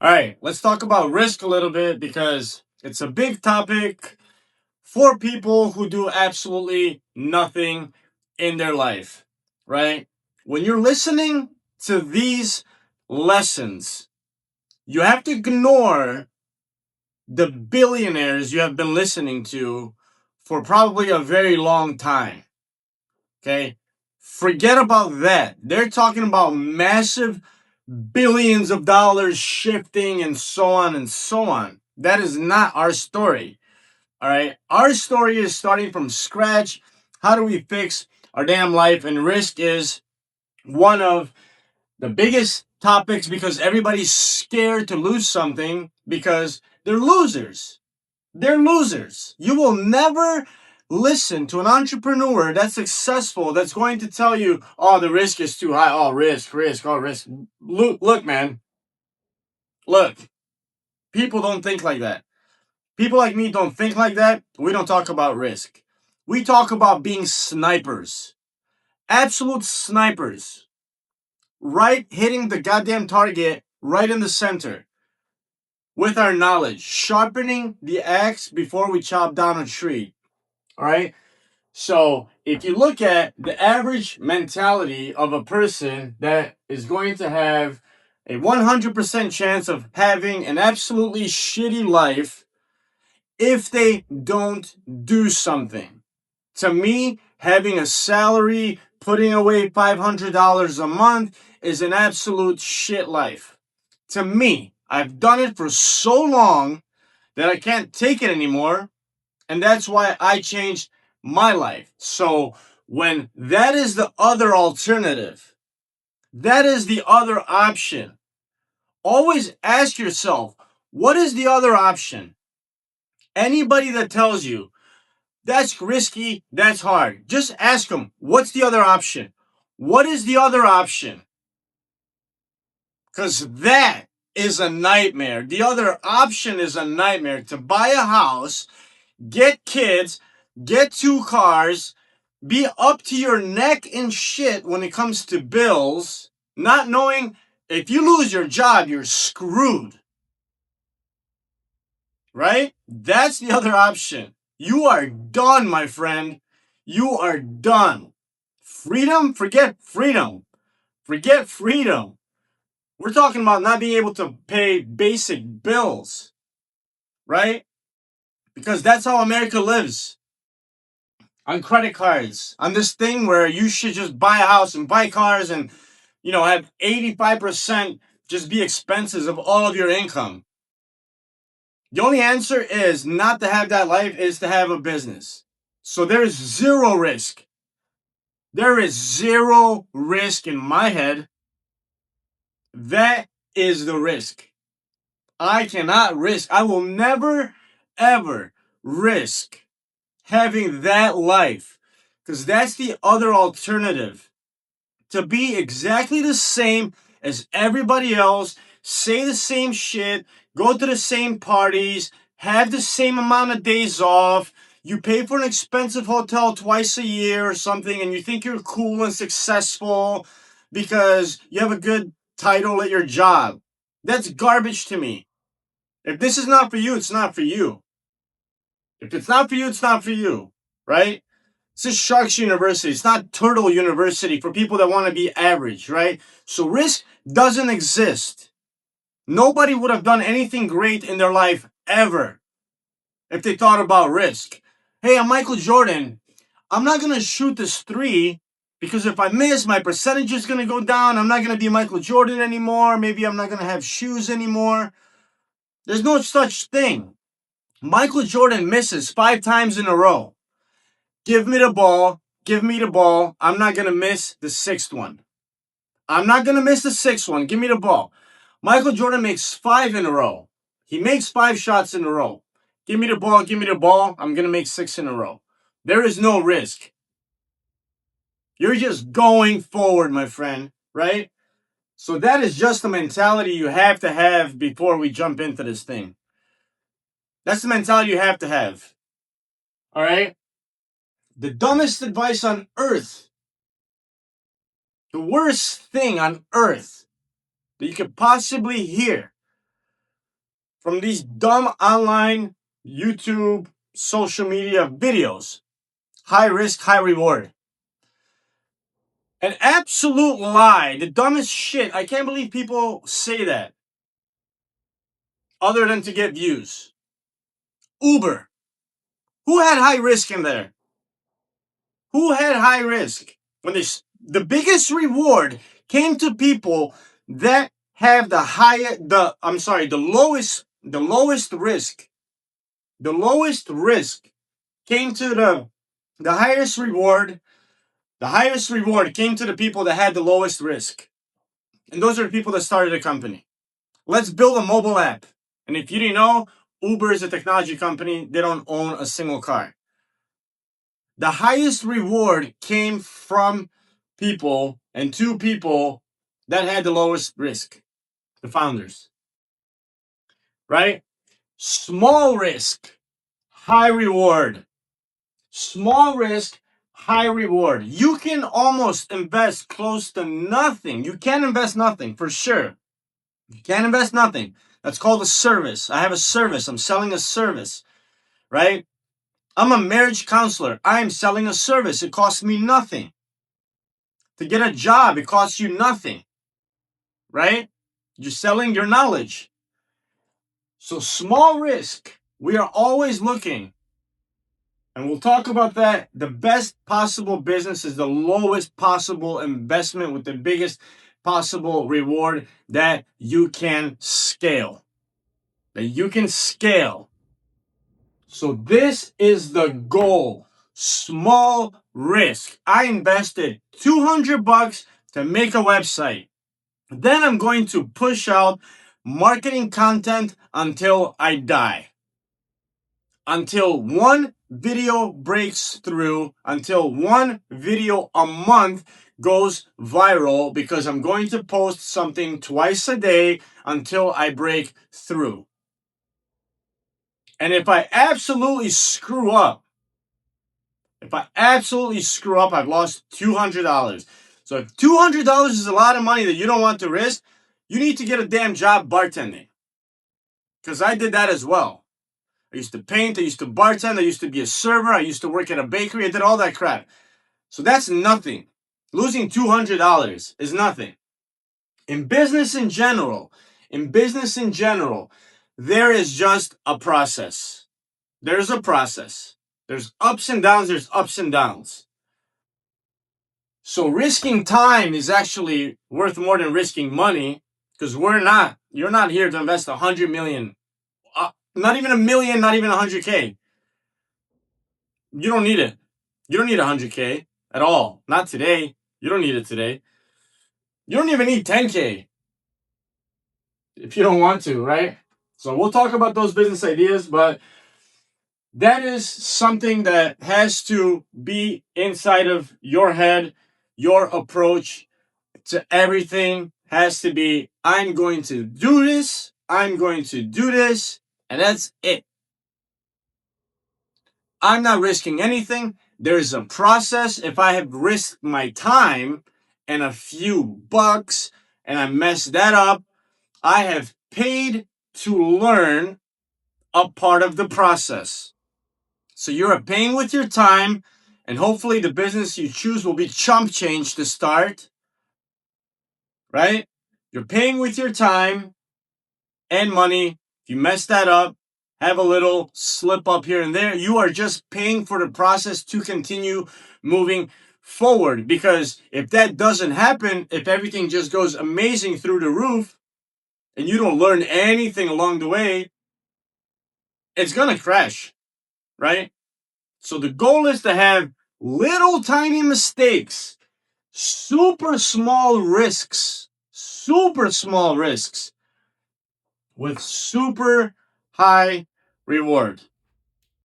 All right, let's talk about risk a little bit because it's a big topic for people who do absolutely nothing in their life, right? When you're listening to these lessons, you have to ignore the billionaires you have been listening to for probably a very long time, okay? Forget about that. They're talking about massive billions of dollars shifting and so on and so on. That is not our story. All right. Our story is starting from scratch. How do we fix our damn life? And risk is one of the biggest topics because everybody's scared to lose something because they're losers. They're losers. You will never listen to an entrepreneur that's successful that's going to tell you, oh, the risk is too high. Oh, risk, oh, risk. Look, man, look, people don't think like that. People like me don't think like that. We don't talk about risk. We talk about being snipers, absolute snipers, right hitting the goddamn target right in the center with our knowledge, sharpening the axe before we chop down a tree. All right. So if you look at the average mentality of a person that is going to have a 100% chance of having an absolutely shitty life if they don't do something. To me, having a salary, putting away $500 a month is an absolute shit life. To me, I've done it for so long that I can't take it anymore. And that's why I changed my life. So when that is the other alternative, that is the other option. Always ask yourself, what is the other option? Anybody that tells you that's risky, that's hard, just ask them, what's the other option? What is the other option? Because that is a nightmare. The other option is a nightmare to buy a house, get kids, get two cars, be up to your neck in shit when it comes to bills, not knowing if you lose your job, you're screwed. Right? That's the other option. You are done, my friend. You are done. Freedom? Forget freedom. Forget freedom. We're talking about not being able to pay basic bills, right? Because that's how America lives. On credit cards, on this thing where you should just buy a house and buy cars and, have 85% just be expenses of all of your income. The only answer is not to have that life is to have a business. So there's zero risk. There is zero risk in my head. That is the risk. I cannot risk. I will never, ever risk having that life because that's the other alternative. To be exactly the same as everybody else, say the same shit, go to the same parties, have the same amount of days off. You pay for an expensive hotel twice a year or something, and you think you're cool and successful because you have a good title at your job. That's garbage to me. If this is not for you, it's not for you. If it's not for you, it's not for you, right? This is Sharks University. It's not Turtle University for people that want to be average, right? So risk doesn't exist. Nobody would have done anything great in their life ever if they thought about risk. Hey, I'm Michael Jordan. I'm not going to shoot this three because if I miss, my percentage is going to go down. I'm not going to be Michael Jordan anymore. Maybe I'm not going to have shoes anymore. There's no such thing. Michael Jordan misses 5 times in a row. Give me the ball. Give me the ball. I'm not going to miss the sixth one. I'm not going to miss the sixth one. Give me the ball. Michael Jordan makes 5 in a row. He makes 5 shots in a row. Give me the ball. Give me the ball. I'm going to make 6 in a row. There is no risk. You're just going forward, my friend, right? So that is just the mentality you have to have before we jump into this thing. That's the mentality you have to have. All right? The dumbest advice on earth, the worst thing on earth that you could possibly hear from these dumb online YouTube social media videos. High risk, high reward. An absolute lie. The dumbest shit. I can't believe people say that. Other than to get views. Uber. Who had high risk in there? Who had high risk? When the biggest reward came to people that have the lowest risk. The lowest risk came to the highest reward. The highest reward came to the people that had the lowest risk. And those are the people that started a company. Let's build a mobile app. And if you didn't know, Uber is a technology company. They don't own a single car. The highest reward came from people and two people that had the lowest risk, the founders. Right? Small risk, high reward. Small risk, high reward. You can almost invest close to nothing. You can invest nothing for sure. You can't invest nothing. That's called a service. I have a service. I'm selling a service, right? I'm a marriage counselor. I am selling a service. It costs me nothing. To get a job, it costs you nothing, right? You're selling your knowledge. So small risk. We are always looking, and we'll talk about that. The best possible business is the lowest possible investment with the biggest possible reward that you can scale. That you can scale. So this is the goal. Small risk. I invested $200 to make a website. Then I'm going to push out marketing content until I die. Until one video breaks through, until one video a month goes viral, because I'm going to post something twice a day until I break through. And if I absolutely screw up, I've lost $200. So if $200 is a lot of money that you don't want to risk, you need to get a damn job bartending. Because I did that as well. I used to paint, I used to bartend, I used to be a server, I used to work at a bakery, I did all that crap. So that's nothing. Losing $200 is nothing. In business in general, there is just a process. There's a process. There's ups and downs. So risking time is actually worth more than risking money, because you're not here to invest 100 million. Not even a million, not even 100K. You don't need it. You don't need 100K at all. Not today. You don't need it today. You don't even need 10K if you don't want to, right? So we'll talk about those business ideas, but that is something that has to be inside of your head. Your approach to everything has to be, I'm going to do this, and that's it. I'm not risking anything. There's a process. If I have risked my time and a few bucks and I mess that up, I have paid to learn a part of the process. So you're paying with your time, and hopefully the business you choose will be chump change to start, right? You're paying with your time and money. If you mess that up, have a little slip up here and there, you are just paying for the process to continue moving forward. Because if that doesn't happen, if everything just goes amazing through the roof and you don't learn anything along the way, it's going to crash, right? So the goal is to have little tiny mistakes, super small risks with super high reward.